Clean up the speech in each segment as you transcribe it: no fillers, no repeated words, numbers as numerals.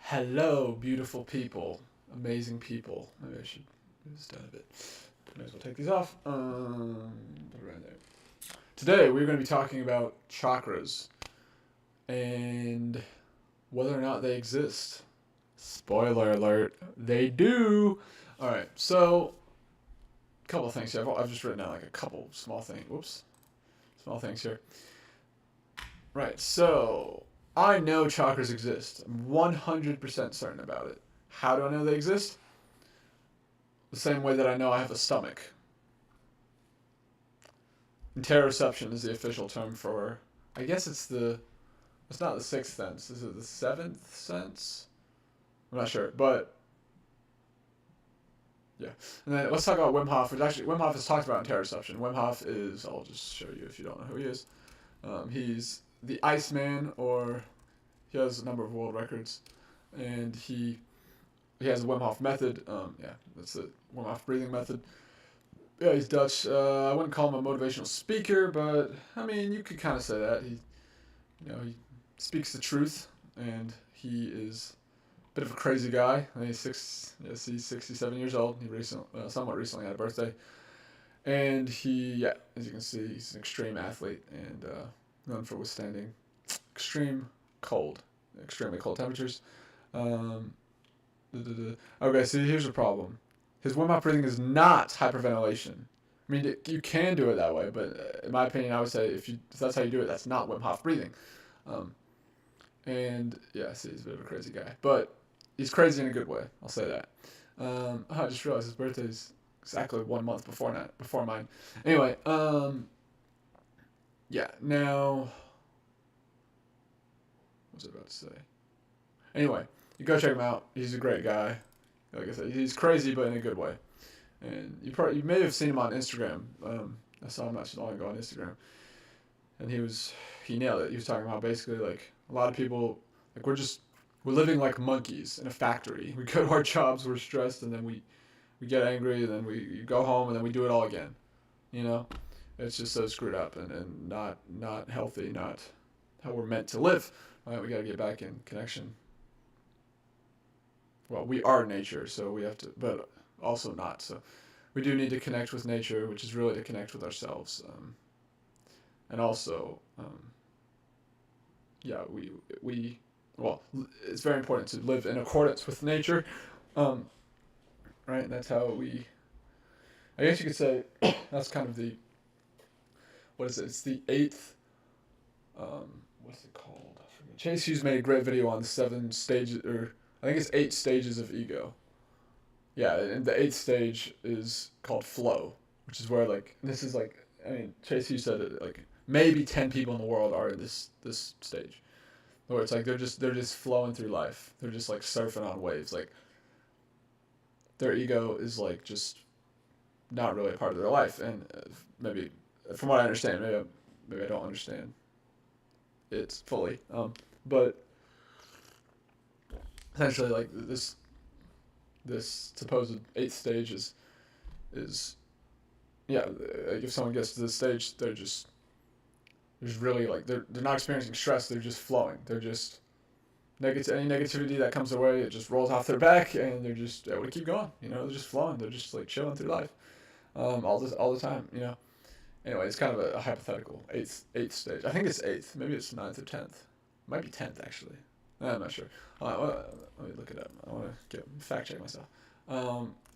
Hello, beautiful people, amazing people. Maybe I should move this down a bit. May as well take these off. Put it right there. Today we're going to be talking about chakras and whether or not they exist. Spoiler alert, they do. All right, so a couple of things here. I've just written down like a couple small things. Whoops, small things here. Right, so I know chakras exist. I'm 100% certain about it. How do I know they exist? The same way that I know I have a stomach. Interoception is the official term for, I guess it's not the sixth sense. Is it the seventh sense? I'm not sure, but yeah. And then let's talk about Wim Hof, which actually Wim Hof is talked about interoception. Wim Hof is, I'll just show you if you don't know who he is. He's the Iceman, or he has a number of world records, and he has a Wim Hof method. That's the Wim Hof breathing method. Yeah, he's Dutch. I wouldn't call him a motivational speaker, but I mean, you could kind of say that. He speaks the truth, and he is a bit of a crazy guy. I mean, he's 67 years old. Somewhat recently had a birthday, and as you can see, he's an extreme athlete and known for withstanding extreme cold, extremely cold temperatures. Um, Okay, see, here's the problem. His Wim Hof breathing is not hyperventilation. I mean, you can do it that way, but in my opinion, I would say if that's how you do it, that's not Wim Hof breathing. Um, and yeah, see, he's a bit of a crazy guy, but he's crazy in a good way. I'll say that. I just realized his birthday is exactly 1 month before mine. Anyway, yeah. Now, what was I about to say? Anyway, you go check him out. He's a great guy. Like I said, he's crazy, but in a good way. And you may have seen him on Instagram. I saw him not too long ago on Instagram, and he nailed it. He was talking about basically like a lot of people, like we're living like monkeys in a factory. We go to our jobs, we're stressed, and then we get angry, and then we go home, and then we do it all again. You know, it's just so screwed up and not healthy, not how we're meant to live. Right? We got to get back in connection. Well, we are nature, so we have to, but also not. So we do need to connect with nature, which is really to connect with ourselves. And also, yeah, well, it's very important to live in accordance with nature, right? And that's how I guess you could say, that's kind of what is it? It's the eighth, what's it called? I forget. Chase Hughes made a great video on the 7 stages, or I think it's 8 stages of ego. Yeah, and the eighth stage is called flow, which is where I mean, Chase Hughes said it, like maybe 10 people in the world are in this stage, where it's like they're just flowing through life. They're just like surfing on waves. Like their ego is like just not really a part of their life, and maybe from what I understand, maybe I don't understand it fully. But essentially, like this supposed eighth stage is yeah. Like if someone gets to this stage, there's really like they're not experiencing stress. They're just flowing. They're just any negativity that comes their way, it just rolls off their back, and they're just able to keep going. They're just flowing. They're just like chilling through life, all the time. Anyway, it's kind of a hypothetical eighth stage. I think it's eighth. Maybe it's ninth or 10th. Might be 10th actually. I'm not sure. Let me look it up. I want to fact check myself.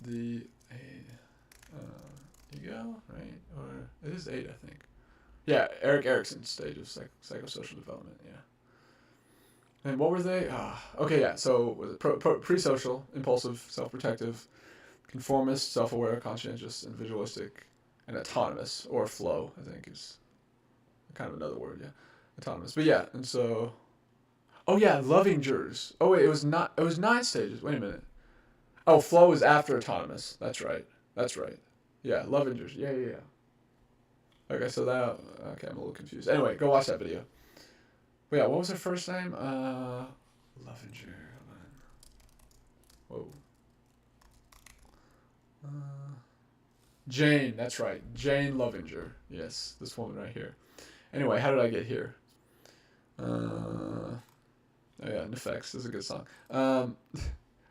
The ego, right? Or it is 8, I think. Yeah, Eric Erickson's stage of psychosocial development. Yeah. And what were they? Okay, yeah. So was it pre-social, impulsive, self-protective, conformist, self-aware, conscientious, individualistic, and autonomous, or flow, I think is kind of another word. Yeah, autonomous. But yeah, and so. Oh yeah, loving jurors. Oh wait, it was not. It was 9 stages. Wait a minute. Oh, flow is after autonomous. That's right. That's right. Yeah, loving jurors. Yeah. Okay, so that. Okay, I'm a little confused. Anyway, go watch that video. But yeah, what was her first name? Lovinger. Whoa. Jane. That's right. Jane Lovinger. Yes, this woman right here. Anyway, how did I get here? Oh yeah, Nefex is a good song. I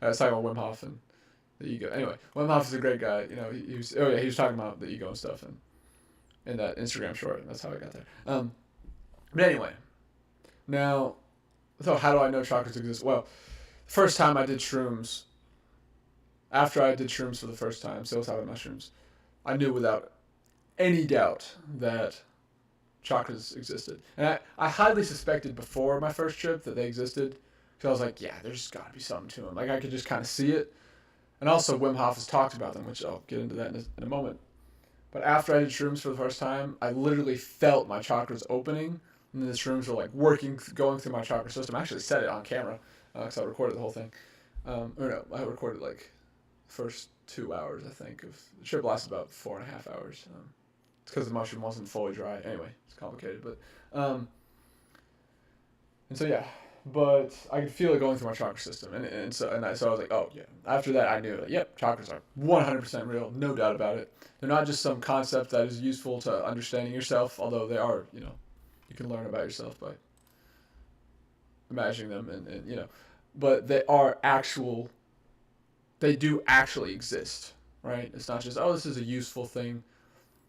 was talking about Wim Hof and the ego. Anyway, Wim Hof is a great guy. You know, he was. Oh yeah, he was talking about the ego and stuff, and in that Instagram short. And that's how I got there. But anyway, now, so how do I know chakras exist? Well, first time I did shrooms, after I did shrooms for the first time, psilocybin mushrooms, I knew without any doubt that chakras existed. And I highly suspected before my first trip that they existed. Because I was like, yeah, there's got to be something to them. Like, I could just kind of see it. And also, Wim Hof has talked about them, which I'll get into that in a moment. But after I did shrooms for the first time, I literally felt my chakras opening. And then the shrooms were like going through my chakra system. I actually said it on camera because I recorded the whole thing. Or no, I recorded like the first 2 hours, I think. The trip lasted about 4.5 hours. It's because the mushroom wasn't fully dry. Anyway, it's complicated. But, and so yeah. But I could feel it going through my chakra system. So I was like, oh yeah. After that, I knew that, yep, chakras are 100% real. No doubt about it. They're not just some concept that is useful to understanding yourself, although they are, you know, you can learn about yourself by imagining them and you know, but they do actually exist, right? It's not just, oh, this is a useful thing,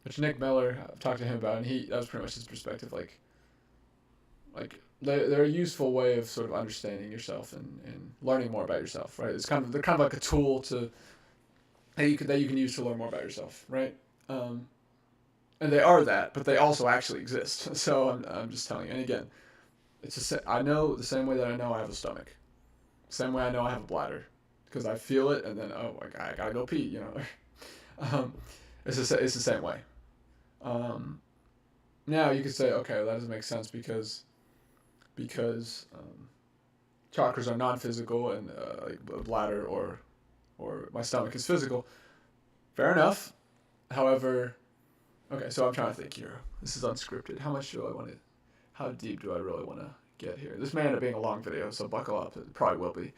which Nick Miller, I've talked to him about, and that was pretty much his perspective, like they're a useful way of sort of understanding yourself and learning more about yourself, right? They're kind of like a tool that you can use to learn more about yourself, right? And they are that, but they also actually exist. So I'm just telling you. And again, I know the same way that I know I have a stomach, same way I know I have a bladder, because I feel it, and then I gotta go pee, you know. It's the same way. Now you could say, okay, well, that doesn't make sense because chakras are non-physical and like a bladder or my stomach is physical. Fair enough. However, okay, so I'm trying to think here. This is unscripted. How deep do I really want to get here? This may end up being a long video, so buckle up. It probably will be.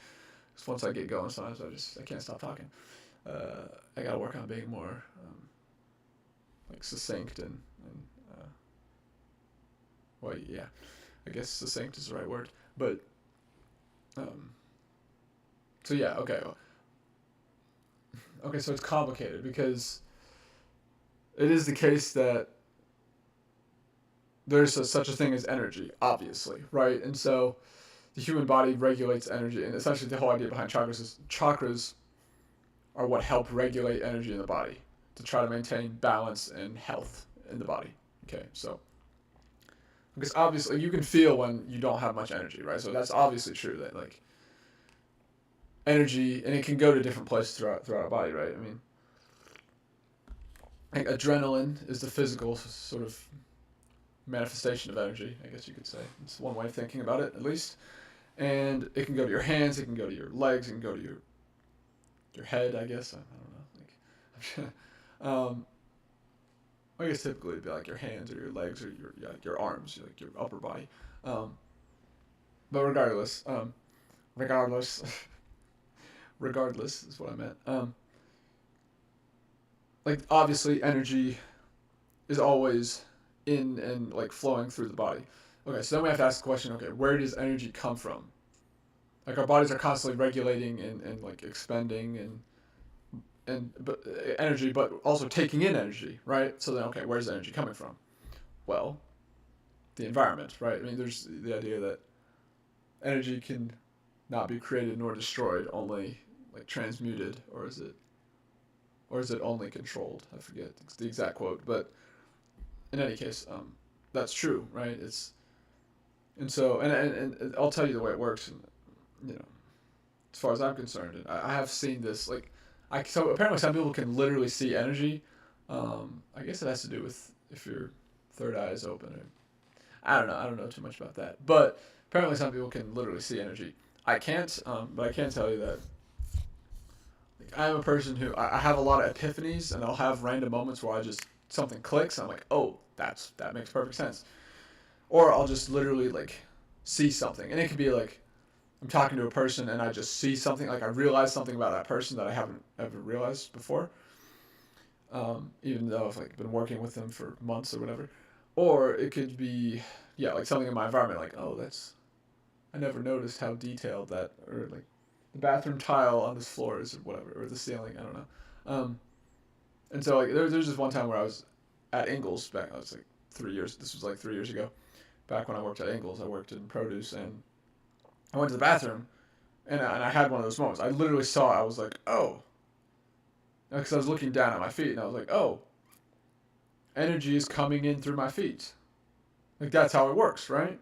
Because once I get going, sometimes I can't stop talking. I gotta work on being more like succinct and well, yeah, I guess succinct is the right word. But so yeah, okay. Okay, so it's complicated because it is the case that there's such a thing as energy, obviously, right? And so the human body regulates energy, and essentially the whole idea behind chakras are what help regulate energy in the body to try to maintain balance and health in the body. Okay, so because obviously you can feel when you don't have much energy, right? So that's obviously true that like energy, and it can go to different places throughout our body, right? I mean, like adrenaline is the physical sort of manifestation of energy, I guess you could say. It's one way of thinking about it, at least. And it can go to your hands, it can go to your legs, it can go to your head, I guess. I don't know. Like, I guess typically it'd be like your hands or your legs or your arms, like your upper body. But regardless, regardless is what I meant. Like obviously energy is always in and like flowing through the body. Okay, so then we have to ask the question, okay, where does energy come from? Like our bodies are constantly regulating and like expending but energy, but also taking in energy, right? So then, okay, where's the energy coming from? Well, the environment, right? I mean, there's the idea that energy can not be created nor destroyed, only like transmuted, or is it only controlled? I forget the exact quote, but in any case, that's true, right? And I'll tell you the way it works, and, you know, as far as I'm concerned, and I have seen this like. So apparently some people can literally see energy. I guess it has to do with if your third eye is open. Or, I don't know. I don't know too much about that. But apparently some people can literally see energy. I can't, but I can tell you that like, I'm a person who I have a lot of epiphanies, and I'll have random moments where something clicks. And I'm like, oh, that makes perfect sense. Or I'll just literally like see something, and it could be like I'm talking to a person and I just see something, like I realize something about that person that I haven't ever realized before, even though I've like been working with them for months or whatever. Or it could be, yeah, like something in my environment, like, oh, I never noticed how detailed that, or like the bathroom tile on this floor is, or whatever, or the ceiling. I don't know. Um, and so like there's just one time where I was at Ingles back. I was like 3 years. This was like 3 years ago. Back when I worked at Ingles, I worked in produce, and I went to the bathroom, and I had one of those moments. I literally saw it. I was like, oh, because I was looking down at my feet, and I was like, oh, energy is coming in through my feet. Like that's how it works, right?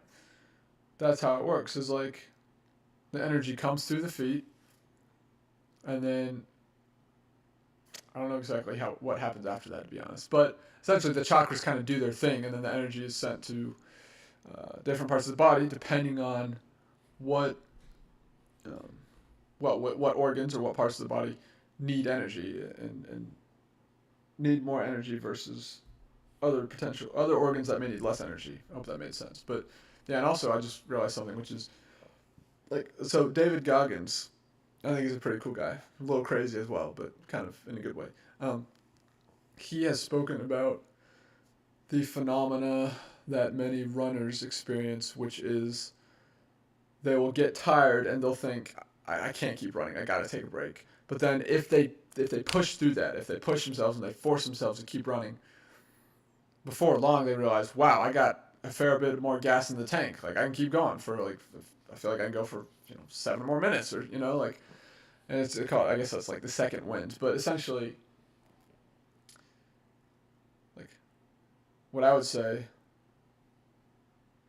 That's how it works. Is like the energy comes through the feet, and then I don't know exactly how what happens after that, to be honest. But essentially, the chakras kind of do their thing, and then the energy is sent to different parts of the body depending on what um, what organs or what parts of the body need energy and need more energy versus other organs that may need less energy. I hope that made sense. But yeah, and also I just realized something, which is like so David Goggins. I think he's a pretty cool guy, a little crazy as well, but kind of in a good way. Um, he has spoken about the phenomena that many runners experience, which is they will get tired and they'll think, I can't keep running, I gotta take a break. But then if they push through that, if they push themselves and they force themselves to keep running, before long they realize, wow, I got a fair bit more gas in the tank. Like I can keep going for like I feel like I can go for 7 more minutes or like, and it's called, I guess that's like the second wind. But essentially, like what I would say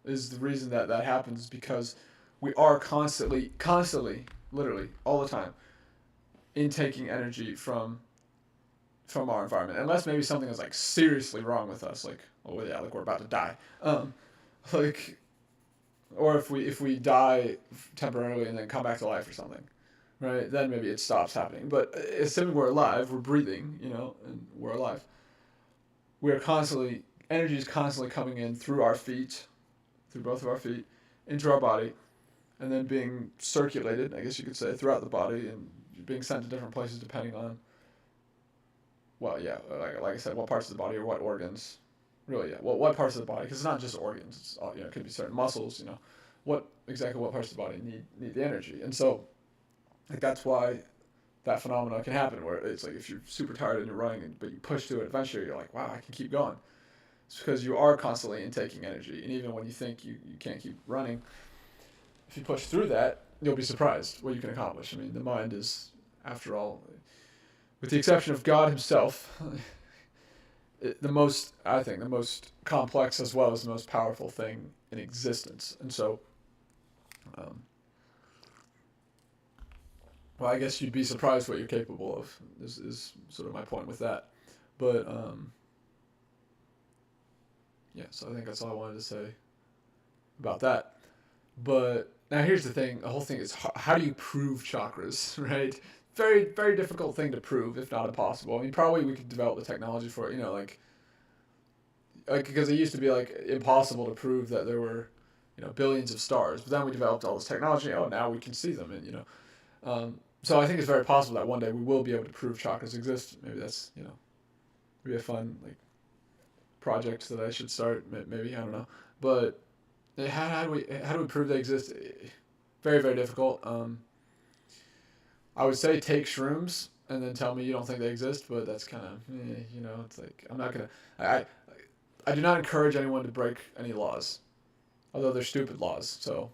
is the reason that that happens is because we are constantly, literally all the time, intaking energy from our environment, unless maybe something is like seriously wrong with us, like oh yeah, like we're about to die, like, or if we die temporarily and then come back to life or something, right? Then maybe it stops happening. But assuming we're alive, we're breathing, and we're alive. We're constantly energy is constantly coming in through our feet, through both of our feet, into our body, and then being circulated, I guess you could say, throughout the body and being sent to different places depending on, well, yeah, like I said, what parts of the body or what organs. Really, yeah. Well, what parts of the body? Because it's not just organs. It's all, it could be certain muscles. What parts of the body need the energy, and so, like that's why that phenomena can happen where it's like if you're super tired and you're running, but you push through it, eventually you're like, wow, I can keep going. It's because you are constantly intaking energy, and even when you think you can't keep running, if you push through that, you'll be surprised what you can accomplish. I mean, the mind is, after all, with the exception of God Himself, the most complex as well as the most powerful thing in existence. And so, um, well, I guess you'd be surprised what you're capable of. Is sort of my point with that. But yeah, so I think that's all I wanted to say about that. But now here's the thing: the whole thing is how do you prove chakras, right? Very very difficult thing to prove, if not impossible. I mean, probably we could develop the technology for it. Like because it used to be like impossible to prove that there were, billions of stars. But then we developed all this technology. Oh, now we can see them, and so I think it's very possible that one day we will be able to prove chakras exist. Maybe that's be a fun like project that I should start. Maybe I don't know, but how do we prove they exist? Very very difficult. I would say take shrooms and then tell me you don't think they exist, but that's kind of it's like I'm not gonna I do not encourage anyone to break any laws, although they're stupid laws. So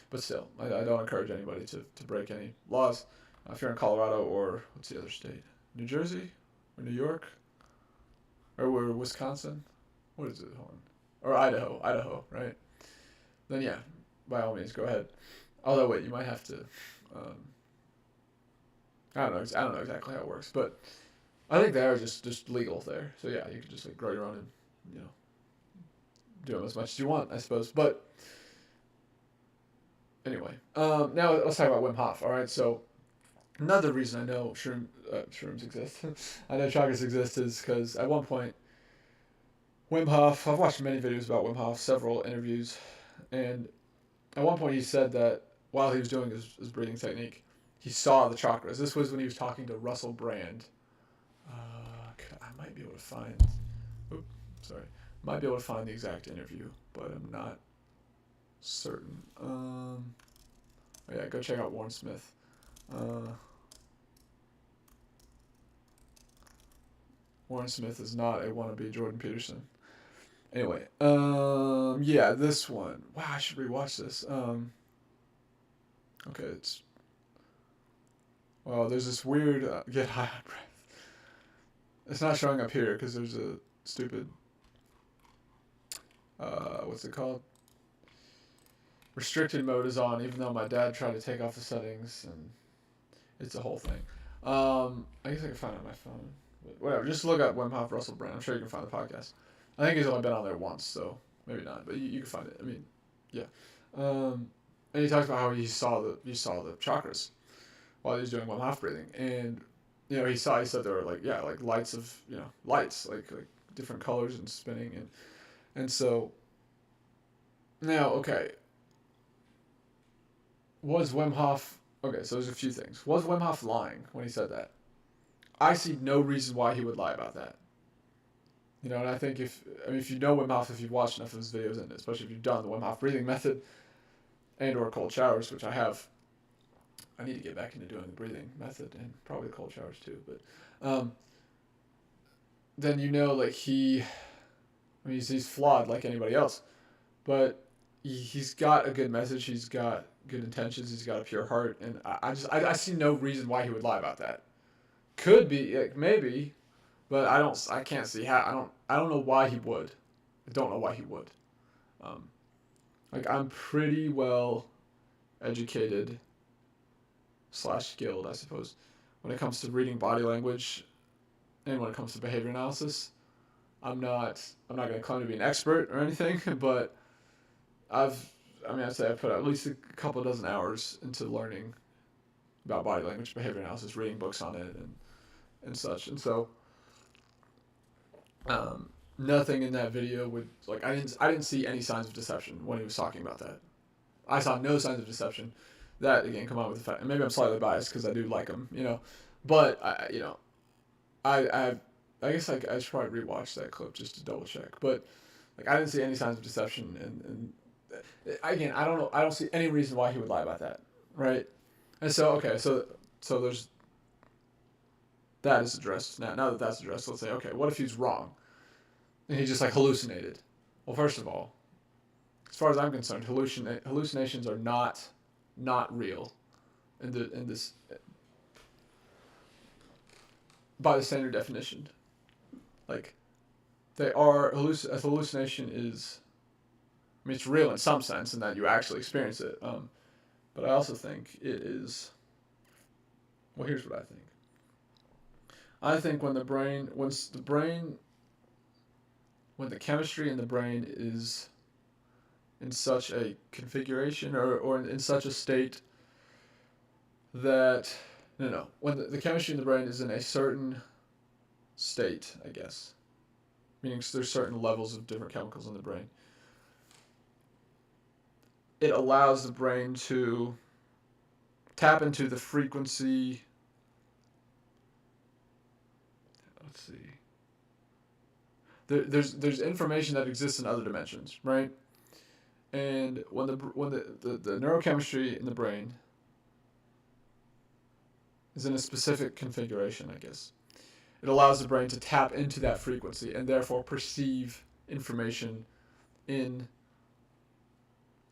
but still, I don't encourage anybody to break any laws. If you're in Colorado or what's the other state, New Jersey or New York or Wisconsin, what is it? Hold on. Or Idaho, right? Then yeah, by all means, go ahead. Although wait, you might have to. Um, I don't know exactly how it works, but I think they are just legal there. So yeah, you can just like grow your own and do them as much as you want, I suppose. But anyway, now let's talk about Wim Hof. All right, so another reason I know shrooms exist, I know chakras exist, is because at one point Wim Hof. I've watched many videos about Wim Hof, several interviews, and at one point he said that while he was doing his breathing technique, he saw the chakras. This was when he was talking to Russell Brand. I might be able to find. Oops, sorry. Might be able to find the exact interview, but I'm not certain. Oh yeah, go check out Warren Smith. Warren Smith is not a wannabe Jordan Peterson. Anyway, yeah, this one. Wow, I should rewatch this. Okay, there's this weird get high on breath. It's not showing up here because there's a stupid what's it called? Restricted mode is on, even though my dad tried to take off the settings, and it's a whole thing. I guess I can find it on my phone. But whatever, just look up Wim Hof Russell Brand. I'm sure you can find the podcast. I think he's only been on there once, so maybe not, but you can find it. I mean, yeah. And he talks about how he saw the chakras while he was doing Wim Hof breathing, and he said there were like lights of lights like different colors and spinning, and so now okay. Was Wim Hof okay? So there's a few things. Was Wim Hof lying when he said that? I see no reason why he would lie about that. And I think if you know Wim Hof, if you've watched enough of his videos, and especially if you've done the Wim Hof breathing method and or cold showers, which I have. I need to get back into doing the breathing method and probably the cold showers too. But then he's flawed like anybody else, but he's got a good message. He's got good intentions. He's got a pure heart, and I see no reason why he would lie about that. Could be maybe, but I can't see how. I don't know why he would. I don't know why he would. I'm pretty well educated / skilled, I suppose, when it comes to reading body language, and when it comes to behavior analysis. I'm not going to claim to be an expert or anything, but I'd say I've put at least a couple dozen hours into learning about body language, behavior analysis, reading books on it, and such. And so, nothing in that video would I didn't see any signs of deception when he was talking about that. I saw no signs of deception. That again, come on with the fact, and maybe I'm slightly biased because I do like him, but I guess I should probably rewatch that clip just to double check. But I didn't see any signs of deception, and again, I don't know. I don't see any reason why he would lie about that, right? And so okay, so there's that is addressed now. Now that that's addressed, let's say okay, what if he's wrong, and he just hallucinated? Well, first of all, as far as I'm concerned, hallucinations are not real, in this by the standard definition. They are a hallucination is. It's real in some sense in that you actually experience it. But I also think it is. Well, here's what I think. I think when the chemistry in the brain is in such a configuration or in such a state that when the chemistry in the brain is in a certain state, I guess, meaning there's certain levels of different chemicals in the brain, it allows the brain to tap into the frequency. Let's see. There's information that exists in other dimensions, right? And when the neurochemistry in the brain is in a specific configuration, I guess, it allows the brain to tap into that frequency and therefore perceive information in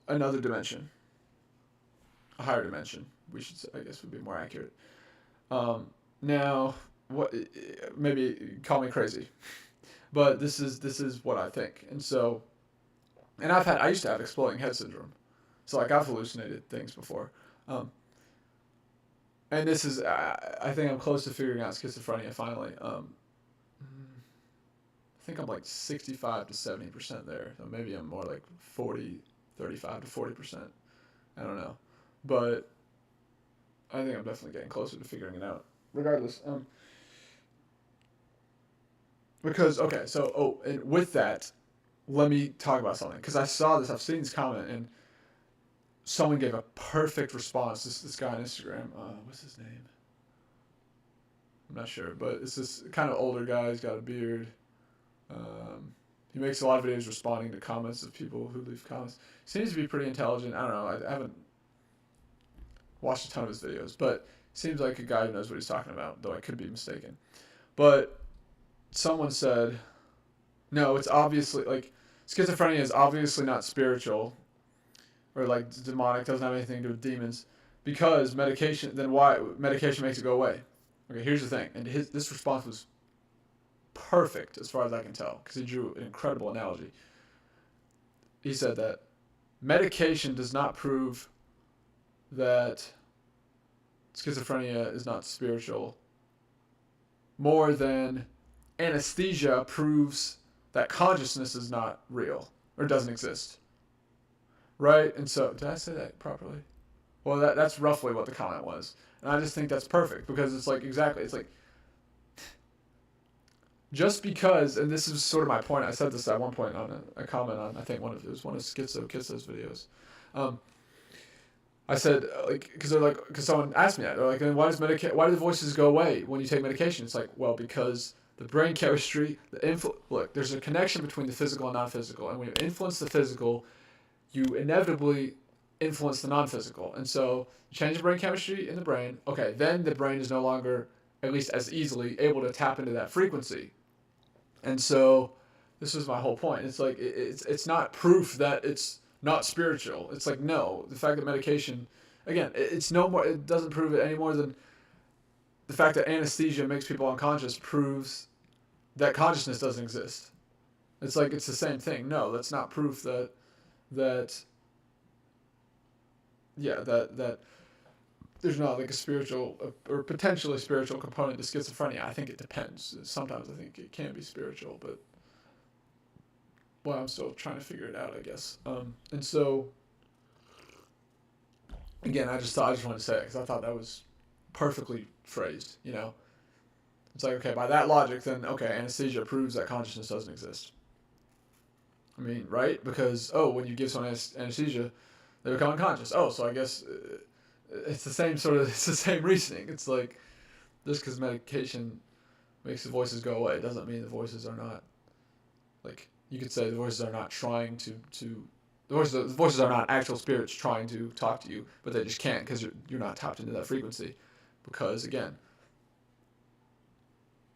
another dimension, a higher dimension. We should say, I guess, would be more accurate. Now, what? Maybe call me crazy, but this is what I think. And so, and I used to have exploding head syndrome, so I've hallucinated things before. And this is, I think I'm close to figuring out schizophrenia finally. I think I'm 65 to 70% there. So maybe I'm more 35 to 40%. I don't know. But I think I'm definitely getting closer to figuring it out. Regardless. Because, okay, so, and with that, let me talk about something. Because I saw this, I've seen this comment, and someone gave a perfect response. This guy on Instagram, what's his name? I'm not sure, but it's this kind of older guy. He's got a beard. He makes a lot of videos responding to comments of people who leave comments. Seems to be pretty intelligent. I don't know. I haven't watched a ton of his videos, but seems like a guy who knows what he's talking about, though I could be mistaken. But someone said, no, it's obviously, like, schizophrenia is obviously not spiritual or, like, demonic, doesn't have anything to do with demons, because medication, then why, medication makes it go away. Okay, here's the thing, and this response was perfect as far as I can tell, because he drew an incredible analogy. He said that medication does not prove that schizophrenia is not spiritual more than anesthesia proves that consciousness is not real or doesn't exist. Right? And so, did I say that properly? Well, that's roughly what the comment was. And I just think that's perfect because it's like, exactly, it's like, just because, and this is sort of my point, I said this at one point on a comment on, I think it was one of Schizo Kisso's videos. I said, like, because someone asked me that, they're like, then why do the voices go away when you take medication? It's like, well, because the brain chemistry, look, there's a connection between the physical and non-physical, and when you influence the physical, you inevitably influence the non-physical, and so you change the brain chemistry in the brain, okay, then the brain is no longer, at least as easily, able to tap into that frequency, and so this was my whole point. It's like, it's not proof that it's not spiritual. It's like, no, the fact that medication, again, it's no more, it doesn't prove it any more than the fact that anesthesia makes people unconscious proves that consciousness doesn't exist. It's like, it's the same thing. No, that's not proof that there's not like a spiritual or potentially spiritual component to schizophrenia. I think it depends. Sometimes I think it can be spiritual, but well, I'm still trying to figure it out, I guess. And so, again, I just wanted to say it because I thought that was perfectly phrased, you know? It's like, okay, by that logic, then, okay, anesthesia proves that consciousness doesn't exist. I mean, right? Because, when you give someone anesthesia, they become unconscious. So I guess it's the same reasoning. It's like, just because medication makes the voices go away doesn't mean the voices are not, like, you could say the voices are not trying to the voices are not actual spirits trying to talk to you, but they just can't because you're not tapped into that frequency. Because, again,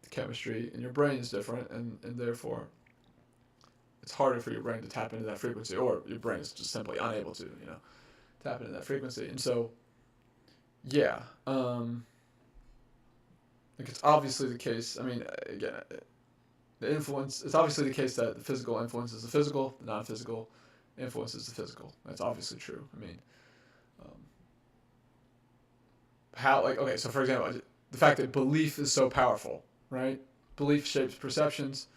the chemistry in your brain is different, and therefore it's harder for your brain to tap into that frequency, or your brain is just simply unable to, tap into that frequency. And so, yeah, like, it's obviously the case. I mean, again, it's obviously the case that the physical influences the physical, the non-physical influences the physical. That's obviously true. I mean, so for example, the fact that belief is so powerful, right? Belief shapes perceptions,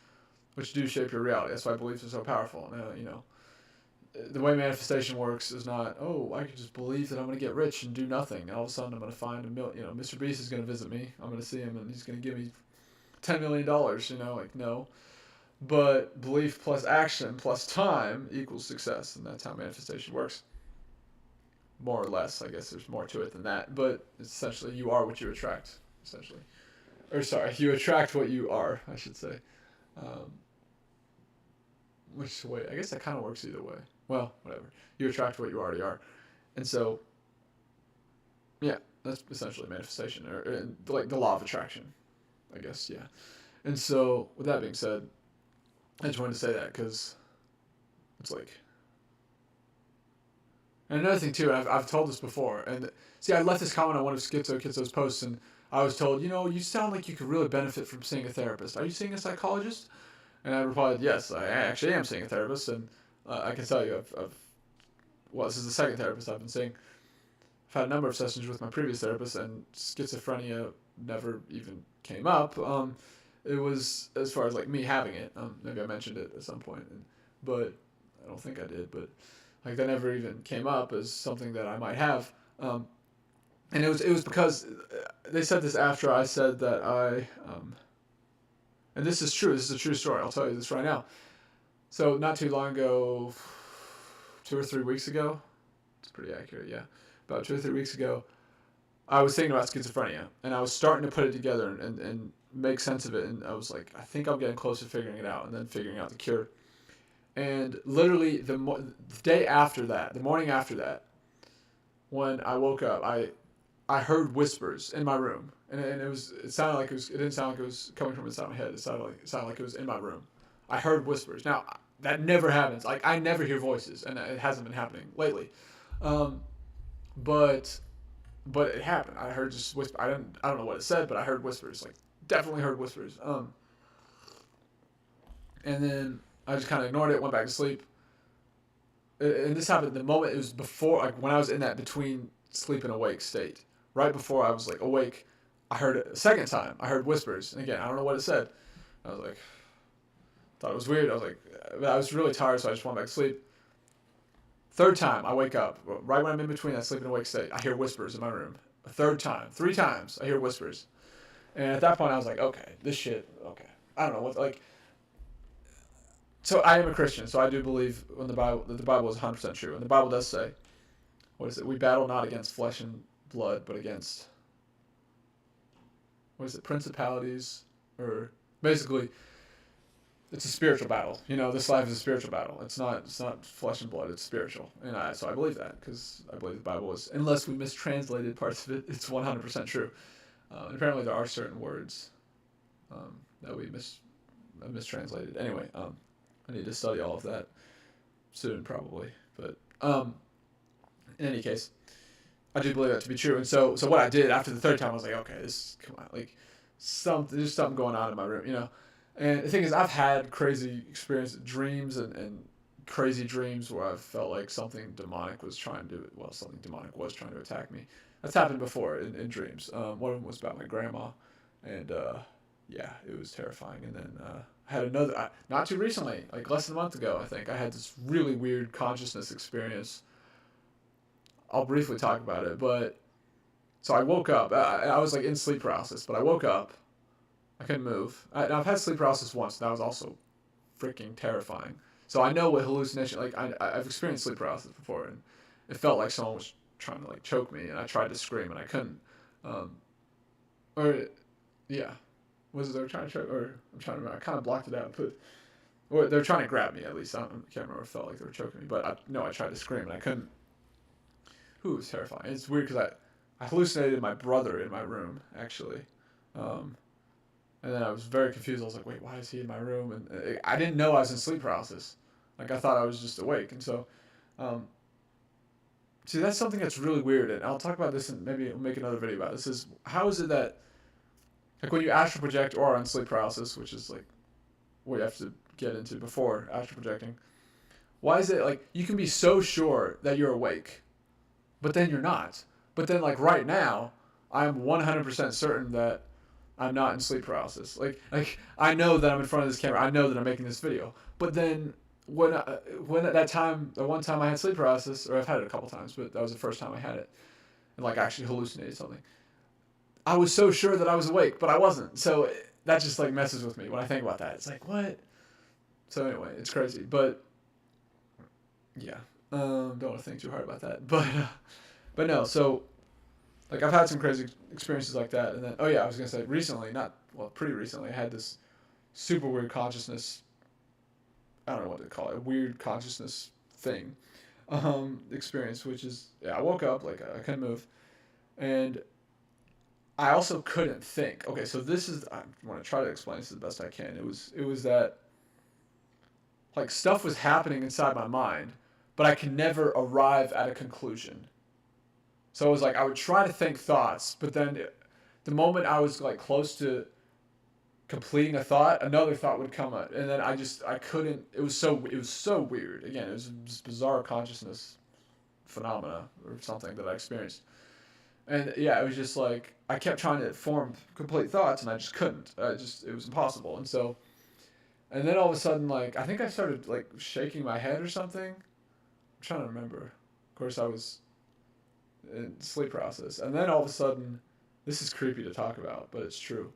which do shape your reality. That's why beliefs are so powerful. The way manifestation works is not, I can just believe that I'm going to get rich and do nothing. And all of a sudden I'm going to find Mr. Beast is going to visit me. I'm going to see him and he's going to give me $10 million, like, no. But belief plus action plus time equals success, and that's how manifestation works. More or less, I guess there's more to it than that, but essentially you are what you attract, essentially. You attract what you are, I should say. Which way, I guess that kind of works either way. Well, whatever. You attract what you already are. And so, yeah, that's essentially manifestation, or like the law of attraction, I guess, yeah. And so, with that being said, I just wanted to say that because it's like, and another thing too, and I've told this before, and see, I left this comment on one of Schizo's posts, and I was told, you sound like you could really benefit from seeing a therapist. Are you seeing a psychologist? And I replied, yes, I actually am seeing a therapist, and I can tell you, this is the second therapist I've been seeing. I've had a number of sessions with my previous therapist, and schizophrenia never even came up. It was, as far as like me having it, maybe I mentioned it at some point, but I don't think I did, but like that never even came up as something that I might have. And it was because they said this after I said that and this is true, this is a true story, I'll tell you this right now. So not too long ago, 2 or 3 weeks ago, it's pretty accurate, yeah, about 2 or 3 weeks ago, I was thinking about schizophrenia, and I was starting to put it together and make sense of it, and I was like, I think I'm getting close to figuring it out, and then figuring out the cure. And literally the day after that, the morning after that, when I woke up, I heard whispers in my room, and it sounded like it didn't sound like it was coming from inside my head. It sounded like it was in my room. I heard whispers. Now that never happens. Like, I never hear voices, and it hasn't been happening lately. Um, but it happened. I heard just whisper. I don't know what it said, but I heard whispers. Like, definitely heard whispers. And then I just kind of ignored it, went back to sleep. And this happened the moment it was before, like when I was in that between sleep and awake state. Right before I was like awake, I heard it a second time. I heard whispers, and again, I don't know what it said. I was like, thought it was weird. I was like, I was really tired, so I just went back to sleep. Third time, I wake up right when I'm in between that sleep and awake state. I hear whispers in my room. A third time, 3 times, I hear whispers, and at that point, I was like, okay, this shit, okay, I don't know what like. So I am a Christian, so I do believe when the Bible is 100% true, and the Bible does say, what is it? We battle not against flesh and blood, but against, what is it? Principalities, or basically, it's a spiritual battle. You know, this life is a spiritual battle. It's not flesh and blood. It's spiritual, and so I believe that, because I believe the Bible is, unless we mistranslated parts of it, it's 100% true. And apparently, there are certain words that we mistranslated. Anyway, I need to study all of that soon, probably. But in any case, I do believe that to be true. And so what I did after the third time, I was like, okay, come on, like, there's something going on in my room, you know. And the thing is, I've had crazy dreams and crazy dreams where I've felt like something demonic was trying to attack me. That's happened before in dreams. One of them was about my grandma, and yeah, it was terrifying. And then I had another, not too recently, like less than a month ago, I think, I had this really weird consciousness experience. I'll briefly talk about it, but so I woke up. I was like in sleep paralysis, but I woke up. I couldn't move. I've had sleep paralysis once, and that was also freaking terrifying. So I know what hallucination, like I've experienced sleep paralysis before, and it felt like someone was trying to like choke me, and I tried to scream, and I couldn't. Or yeah, was it they were trying to choke, or I'm trying to remember. I kind of blocked it out, or they were trying to grab me at least. I can't remember. It felt like they were choking me, but I tried to scream, and I couldn't. Ooh, it was terrifying. It's weird because I hallucinated my brother in my room, actually. And then I was very confused. I was like, wait, why is he in my room? And I didn't know I was in sleep paralysis. Like, I thought I was just awake. And so, see, that's something that's really weird. And I'll talk about this, and maybe I'll make another video about this. Is how is it that, like, when you astral project or are on sleep paralysis, which is like what you have to get into before astral projecting, why is it like you can be so sure that you're awake, but then you're not? But then, like, right now, I'm 100% certain that I'm not in sleep paralysis. Like I know that I'm in front of this camera. I know that I'm making this video. But then when at that time, the one time I had sleep paralysis, or I've had it a couple times, but that was the first time I had it, and like actually hallucinated something. I was so sure that I was awake, but I wasn't. So that just like messes with me when I think about that. It's like, what? So anyway, it's crazy. But yeah, don't want to think too hard about that. But no. So like, I've had some crazy experiences like that, and then, oh yeah, I was going to say, pretty recently, I had this super weird consciousness, I don't know what to call it, a weird consciousness thing, experience, which is, yeah, I woke up, like, I couldn't move, and I also couldn't think. Okay, so I want to try to explain this as best I can. It was that, like, stuff was happening inside my mind, but I could never arrive at a conclusion. So it was like I would try to think thoughts, but then the moment I was like close to completing a thought, another thought would come up, and then I couldn't. It was so weird. Again, it was this bizarre consciousness phenomena or something that I experienced, and yeah, it was just like I kept trying to form complete thoughts, and I just couldn't. It was impossible, and so, and then all of a sudden, like I think I started like shaking my head or something. I'm trying to remember. Of course, I was in sleep paralysis, and then all of a sudden, this is creepy to talk about, but it's true.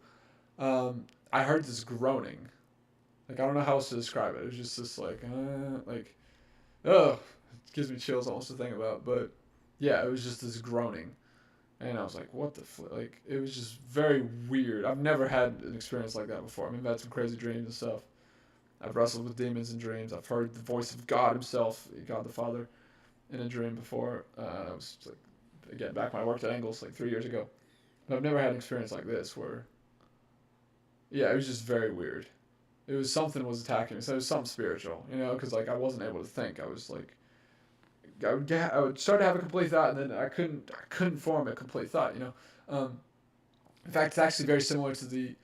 I heard this groaning. Like, I don't know how else to describe it. It was just this oh, it gives me chills almost to think about. But yeah, it was just this groaning, and I was like, what the like, it was just very weird. I've never had an experience like that before. I mean, I've had some crazy dreams and stuff, I've wrestled with demons in dreams. I've heard the voice of God Himself, God the Father, in a dream before. I was like, again, back when I worked at Angles like 3 years ago. But I've never had an experience like this where, yeah, it was just very weird. It was something was attacking me. So it was something spiritual, because like I wasn't able to think. I was like, I would start to have a complete thought, and then I couldn't form a complete thought. In fact, it's actually very similar to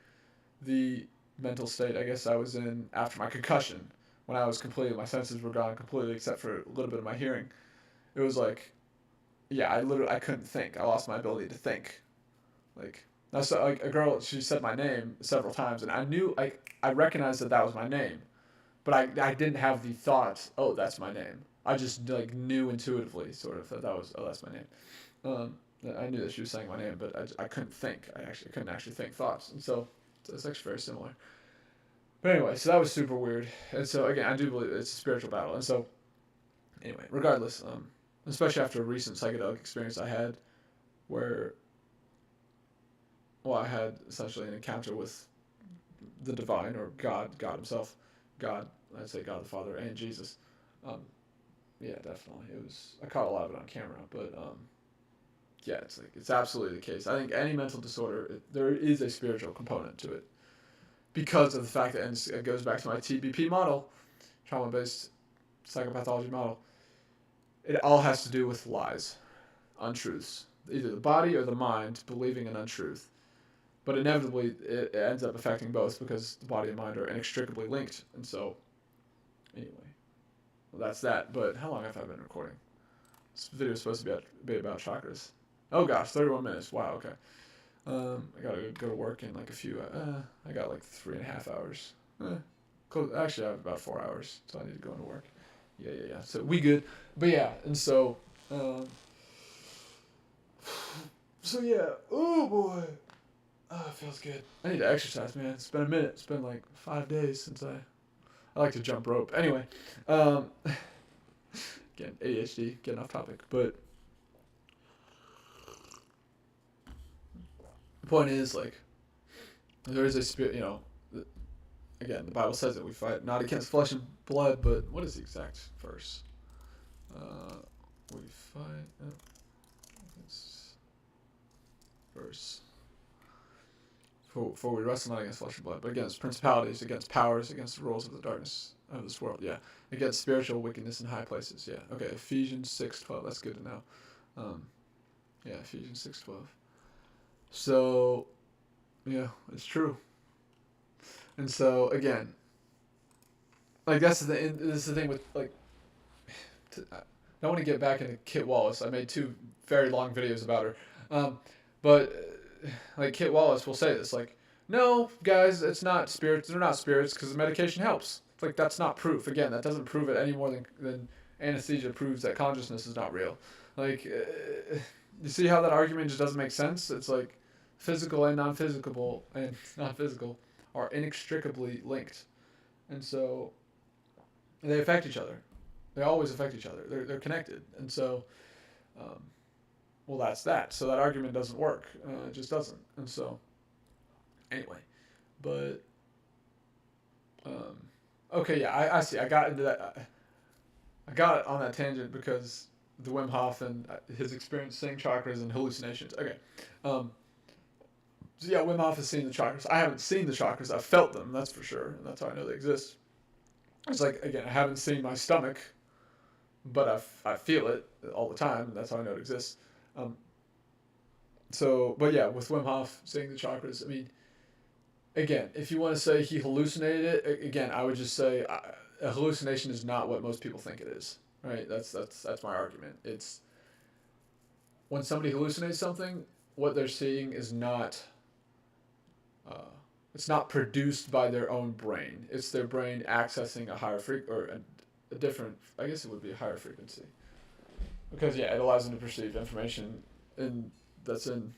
the mental state I guess I was in after my concussion, when I was my senses were gone completely except for a little bit of my hearing. It was like, yeah, I couldn't think. I lost my ability to think. Like, that's like a girl. She said my name several times, and I recognized that was my name, but I didn't have the thought, oh, that's my name. I just like knew intuitively, sort of, that was, oh, that's my name. Um, I knew that she was saying my name, but I couldn't think. I couldn't actually think thoughts, and so it's actually very similar. But anyway, so that was super weird, and so again, I do believe it's a spiritual battle, and so anyway, regardless, especially after a recent psychedelic experience I had, where, well, I had essentially an encounter with the divine, or God Himself, God. I'd say God the Father and Jesus. Um, yeah, definitely. It was. I caught a lot of it on camera, but yeah, it's absolutely the case. I think any mental disorder, there is a spiritual component to it, because of the fact that, and it goes back to my TBP model, trauma-based psychopathology model. It all has to do with lies, untruths, either the body or the mind believing an untruth. But inevitably, it ends up affecting both, because the body and mind are inextricably linked. And so, anyway, well, that's that. But how long have I been recording? This video is supposed to be about chakras. Oh gosh, 31 minutes. Wow, okay. I gotta go to work in like a few. I got like 3.5 hours. Actually, I have about 4 hours, so I need to go into work. Yeah. So we good. But yeah, and so, so yeah. Oh boy. Oh, it feels good. I need to exercise, man. It's been a minute. It's been like 5 days since I like to jump rope. Anyway, again, ADHD, getting off topic. But the point is, like, there is a spirit, again, the Bible says that we fight not against flesh and blood, but what is the exact verse? We fight, verse. For we wrestle not against flesh and blood, but against principalities, against powers, against the rules of the darkness of this world. Yeah, against spiritual wickedness in high places. Yeah. Okay. Ephesians 6:12. That's good to know. Yeah, Ephesians 6:12. So, yeah, it's true. And so again, like this is the thing with like. I want to get back into Kit Wallace. I made 2 very long videos about her, but. Like Kit Wallace will say this, like, no, guys, it's not spirits. They're not spirits because the medication helps. It's like, that's not proof. Again, that doesn't prove it any more than anesthesia proves that consciousness is not real. Like, you see how that argument just doesn't make sense? It's like physical and non-physical are inextricably linked, and so they affect each other. They always affect each other. They're connected, and so. Well, that's that. So that argument doesn't work. It just doesn't. And so, anyway, but, okay, yeah, I see. I got into that. I got on that tangent because the Wim Hof and his experience seeing chakras and hallucinations. Okay. So yeah, Wim Hof has seen the chakras. I haven't seen the chakras. I've felt them, that's for sure. And that's how I know they exist. It's like, again, I haven't seen my stomach, but I feel it all the time. And that's how I know it exists. But yeah, with Wim Hof seeing the chakras, I mean, again, if you want to say he hallucinated it, again, I would just say a hallucination is not what most people think it is, right? That's my argument. It's when somebody hallucinates something, what they're seeing is not, it's not produced by their own brain. It's their brain accessing a higher a different, I guess it would be a higher frequency. Because yeah, it allows them to perceive information that's in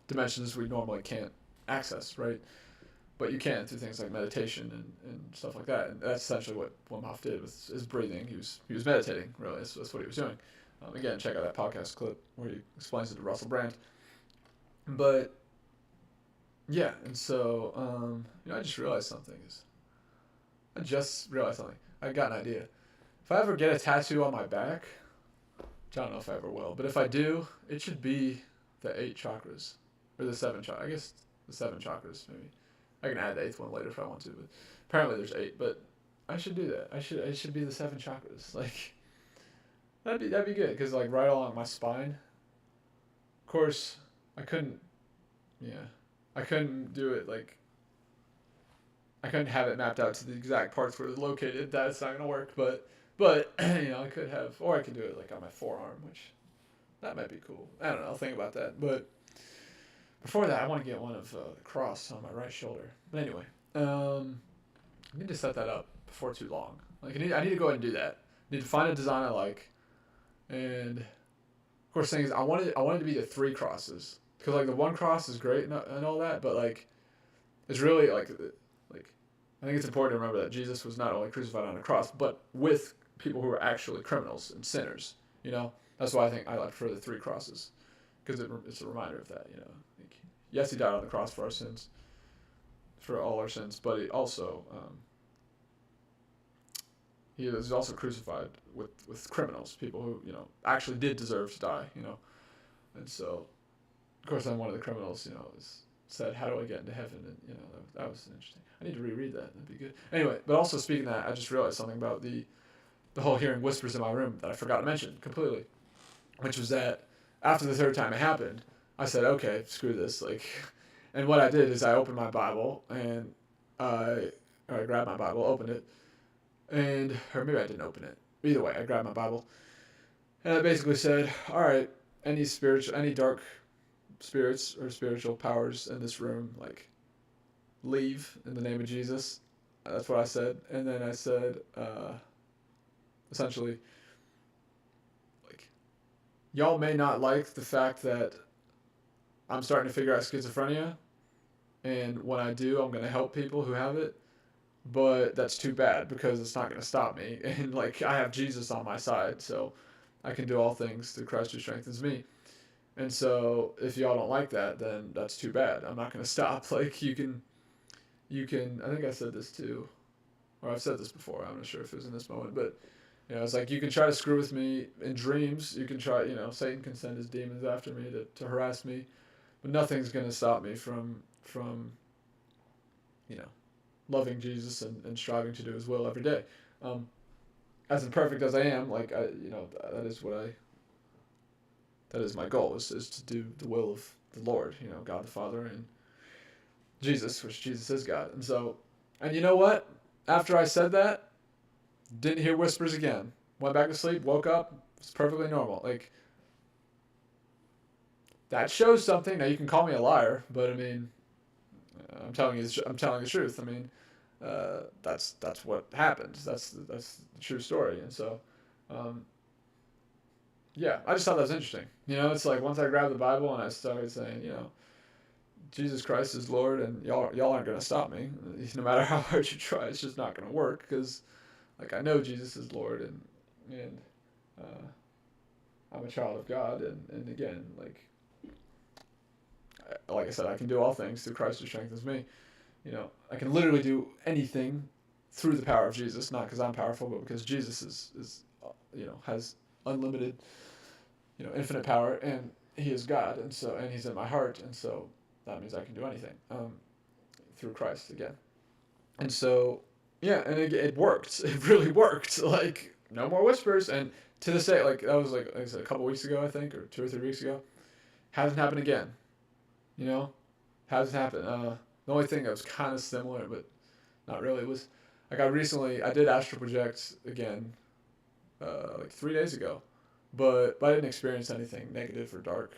dimensions we normally can't access, right? But you can through things like meditation and stuff like that. And that's essentially what Wim Hof did with his breathing. He was meditating, really. That's what he was doing. Again, check out that podcast clip where he explains it to Russell Brand. But yeah, and so I just realized something is I just realized something. I got an idea. If I ever get a tattoo on my back, which I don't know if I ever will, but if I do, it should be the 8 chakras. Or the 7 chakras. I guess the 7 chakras, maybe. I can add the 8th one later if I want to, but apparently there's 8, but I should do that. It should be the 7 chakras. Like, that'd be good, because, like, right along my spine, of course, I couldn't, yeah, I couldn't do it, like, I couldn't have it mapped out to the exact parts where it's located. That's not gonna work. But I could have, or I could do it like on my forearm, which that might be cool. I don't know. I'll think about that. But before that, I want to get one of the cross on my right shoulder. But anyway, I need to set that up before too long. Like I need to go ahead and do that. I need to find a design I like, and of course, the thing is, I wanted to be the 3 crosses, because like the 1 cross is great and all that, but like it's really like I think it's important to remember that Jesus was not only crucified on a cross, but with people who were actually criminals and sinners. That's why I think I prefer the 3 crosses, because it's a reminder of that. Like, yes, he died on the cross for our sins, for all our sins, but he also he was also crucified with criminals, people who actually did deserve to die. And so, of course, then one of the criminals said, "How do I get into heaven?" And that was interesting. I need to reread that. That'd be good. Anyway, but also speaking of that, I just realized something about the whole hearing whispers in my room that I forgot to mention completely, which was that after the 3rd time it happened, I said, "Okay, screw this." And what I did is I opened my Bible and I grabbed my Bible, opened it, or maybe I didn't open it. Either way, I grabbed my Bible and I basically said, "All right, any dark spirits or spiritual powers in this room, like, leave in the name of Jesus." That's what I said. And then I said, essentially, like, y'all may not like the fact that I'm starting to figure out schizophrenia, and when I do, I'm going to help people who have it, but that's too bad, because it's not going to stop me. And, like, I have Jesus on my side, so I can do all things through Christ who strengthens me. And so if y'all don't like that, then that's too bad. I'm not going to stop. Like, you can, I think I said this too, or I've said this before. I'm not sure if it was in this moment, but, it's like, you can try to screw with me in dreams. You can try, Satan can send his demons after me to harass me, but nothing's going to stop me from loving Jesus and striving to do his will every day. As imperfect as I am, like, that is my goal, is to do the will of the Lord, God the Father, and Jesus, which Jesus is God. And so, and you know what? After I said that, didn't hear whispers again. Went back to sleep, woke up, it's perfectly normal. Like, that shows something. Now, you can call me a liar, but I mean, I'm telling the truth. I mean, that's what happened. That's the true story. And so, yeah, I just thought that was interesting. It's like, once I grabbed the Bible and I started saying, Jesus Christ is Lord, and y'all aren't gonna stop me. No matter how hard you try, it's just not gonna work, because, like, I know Jesus is Lord, and I'm a child of God, and again, like I said, I can do all things through Christ who strengthens me. I can literally do anything through the power of Jesus, not because I'm powerful, but because Jesus is has unlimited, infinite power, and he is God, and he's in my heart, and so that means I can do anything through Christ again. And so, yeah, and it worked. It really worked. Like, no more whispers. And to this day, like, that was like I said, a couple weeks ago, I think, or 2 or 3 weeks ago. Hasn't happened again. Hasn't happened. The only thing that was kind of similar, but not really, was like, I did astral project again, like 3 days ago, but I didn't experience anything negative or dark.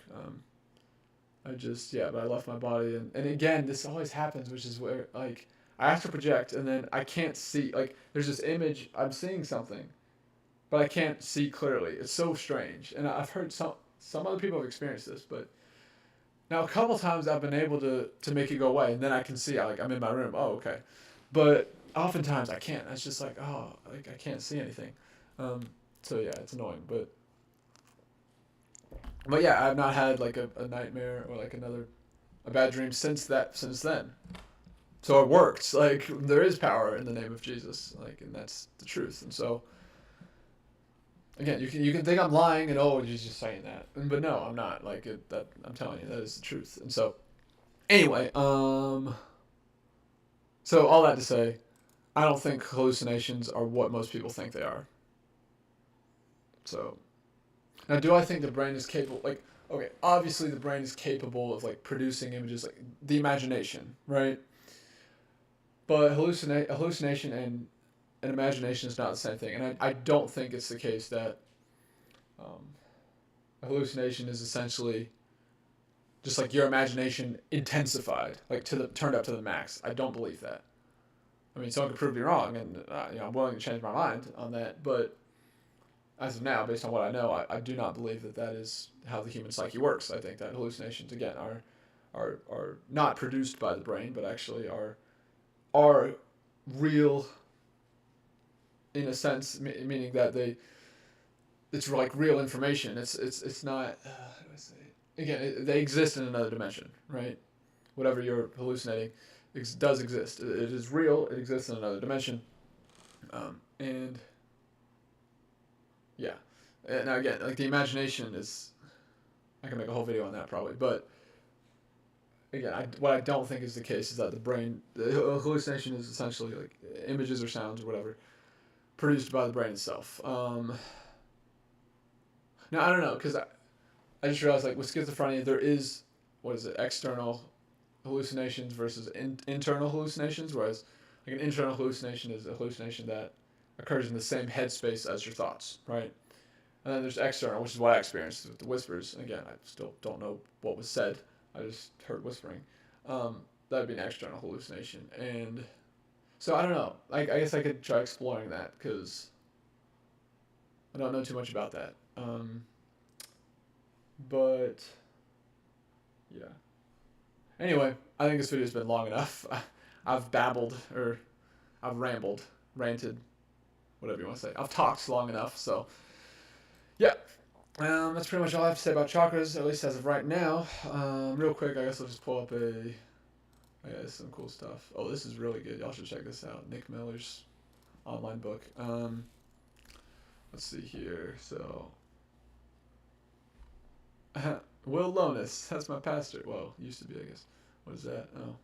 But I left my body, and again, this always happens, which is where, like, I astral project, and then I can't see, like, there's this image, I'm seeing something, but I can't see clearly. It's so strange, and I've heard some other people have experienced this, but now a couple times I've been able to make it go away, and then I can see, like, I'm in my room, oh, okay, but oftentimes I can't. It's just like, oh, like, I can't see anything. So yeah, it's annoying, but yeah, I've not had, like, a nightmare or, like, a bad dream since then. So it works. Like, there is power in the name of Jesus. Like, and that's the truth. And so, again, you can think I'm lying and oh, he's just saying that, but no, I'm not. Like, that I'm telling you, that is the truth. And so, anyway, so all that to say, I don't think hallucinations are what most people think they are. So, now do I think the brain is capable? Like, okay, obviously the brain is capable of like producing images, like the imagination, right? But hallucination and an imagination is not the same thing, and I don't think it's the case that um, a hallucination is essentially just like your imagination intensified, like turned up to the max. I don't believe that. I mean, someone could prove me wrong, and I'm willing to change my mind on that. But as of now, based on what I know, I do not believe that that is how the human psyche works. I think that hallucinations again are not produced by the brain, but actually are real in a sense, meaning that it's like real information. It's not. How do I say it? Again, they exist in another dimension, right? Whatever you're hallucinating does exist. It is real. It exists in another dimension, and yeah. Now again, like the imagination is. I can make a whole video on that probably, but again, what I don't think is the case is that the hallucination is essentially like images or sounds or whatever produced by the brain itself. Now I don't know because I just realized like with schizophrenia there is what is it external hallucinations versus internal hallucinations, whereas like an internal hallucination is a hallucination that occurs in the same headspace as your thoughts, right? And then there's external, which is what I experienced with the whispers. And again, I still don't know what was said. I just heard whispering. That'd be an external hallucination, and so I don't know. I guess I could try exploring that because I don't know too much about that. But yeah. Anyway, I think this video's been long enough. I've babbled or I've rambled, ranted, whatever you want to say. I've talked long enough, so yeah. That's pretty much all I have to say about chakras, at least as of right now. Real quick, I guess I'll just pull up some cool stuff. Oh, this is really good. Y'all should check this out. Nick Miller's online book. Let's see here. So, Will Lonis, that's my pastor. Well, used to be, I guess. What is that? Oh.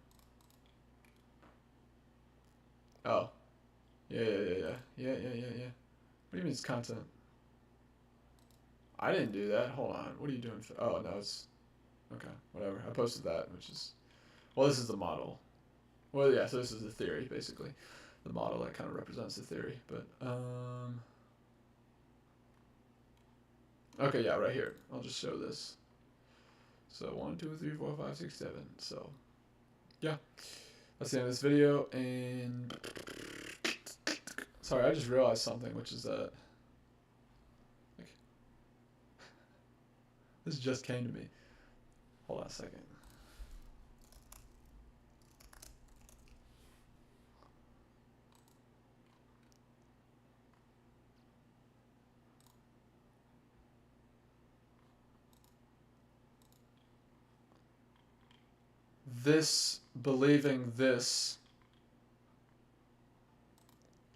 Oh. Yeah. What do you mean it's content? I didn't do that. Hold on. What are you doing? Oh, no, it's... Okay, whatever. I posted that, which is... Well, this is the model. Well, yeah, so this is the theory, basically. The model that kind of represents the theory. But, okay, yeah, right here. I'll just show this. So, 1, 2, 3, 4, 5, 6, 7. So, yeah. That's the end of this video, and... Sorry, I just realized something, which is that... This just came to me. Hold on a second. Believing this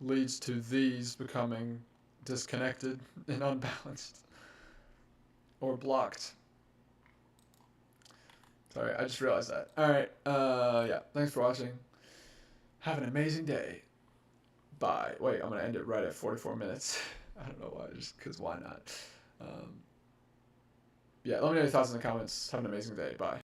leads to these becoming disconnected and unbalanced or blocked. Sorry, I just realized that. Alright, yeah, thanks for watching. Have an amazing day. Bye. Wait, I'm going to end it right at 44 minutes. I don't know why, just because why not? Yeah, let me know your thoughts in the comments. Have an amazing day. Bye.